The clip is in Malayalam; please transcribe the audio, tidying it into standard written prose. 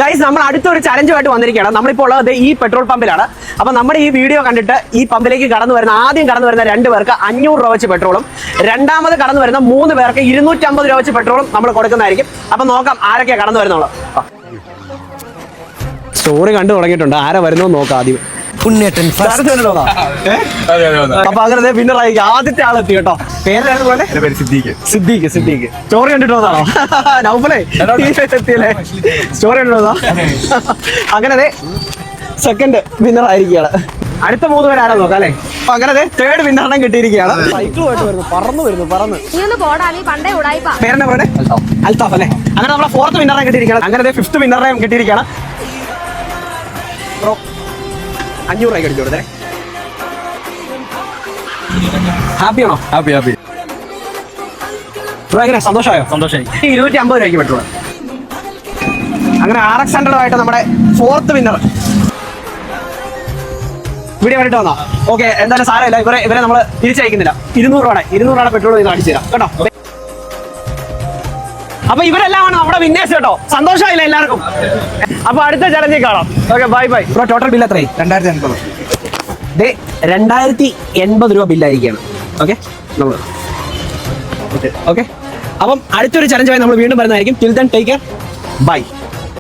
ഗൈസ്, നമ്മൾ അടുത്തൊരു ചലഞ്ചുമായിട്ട് വന്നിരിക്കുകയാണ്. നമ്മളിപ്പോൾ ഉള്ളത് ഈ പെട്രോൾ പമ്പിലാണ്. അപ്പൊ നമ്മുടെ ഈ വീഡിയോ കണ്ടിട്ട് ഈ പമ്പിലേക്ക് ആദ്യം കടന്നു വരുന്ന 2 പേർക്ക് 500 രൂപ വെച്ച് പെട്രോളും, രണ്ടാമത് കടന്നു വരുന്ന 3 പേർക്ക് 250 രൂപ വെച്ച് പെട്രോളും നമ്മൾ കൊടുക്കുന്നതായിരിക്കും. അപ്പൊ നോക്കാം ആരൊക്കെയാ കടന്നു വരുന്നുള്ളത്. സ്റ്റോറി കണ്ടു തുടങ്ങിയിട്ടുണ്ട്. ആരാ വരുന്നോ നോക്കാം ആദ്യം. അപ്പൊ അങ്ങനെ വിന്നറായി ആദ്യത്തെ ആളെത്തി കേട്ടോ. പേരാണ് പോലെ സിദ്ദീഖ്. സ്റ്റോറി കണ്ടിട്ട് വന്നാണോ? നൗഫലേ എത്തിയല്ലേ? സ്റ്റോറി കണ്ടിട്ട് അങ്ങനെ സെക്കൻഡ് വിന്നർ ആയിരിക്കുകയാണ്. അടുത്ത 3 പേരാണോ നോക്കാം അല്ലെ? അപ്പൊ അങ്ങനെ തേർഡ് വിന്നറിനെ കിട്ടിയിരിക്കുകയാണ്. സൈക്കിളുമായിട്ട് വരുന്നു, പറന്ന് പേരെന്നെ പോലെ അൽത്താഫ് അല്ലെ? അങ്ങനെ നമ്മളെ 4th വിന്നറിനെ കിട്ടിയിരിക്കുകയാണ്. അങ്ങനെ 5th വിന്നറിനെ കിട്ടിയിരിക്കുകയാണ്. 500 രൂപ അടിച്ചു കൊടുത്തേ. ഹാപ്പിയാണോ? ഹാപ്പി എങ്ങനെ സന്തോഷമായി? 250 രൂപയ്ക്ക് പെട്രോൾ. അങ്ങനെ RX 100 ആയിട്ട് നമ്മുടെ 4th വിന്നർ വീഡിയോ കണ്ടിട്ട് വന്നോ? ഓക്കെ, എന്തായാലും സാരമില്ല. ഇവരെ നമ്മൾ തിരിച്ചയക്കുന്നില്ല. 200 രൂപയുടെ പെട്രോൾ നിങ്ങൾ അടിച്ചു തരാം കേട്ടോ. അപ്പൊ ഇവരെല്ലാമാണ് നമ്മുടെ വിന്നേഴ്സ് കേട്ടോ. സന്തോഷമായില്ല എല്ലാവർക്കും? അപ്പൊ അടുത്ത ചലഞ്ചിൽ കാണാം. Okay, by. ടോട്ടൽ ബില്ല് എത്രയായി? 2080 രൂപ ബില്ലായിരിക്കുകയാണ്. ഓക്കെ, അപ്പം അടുത്തൊരു ചലഞ്ചുമായി നമ്മൾ വീണ്ടും വരുന്നതായിരിക്കും. Till then take care, by.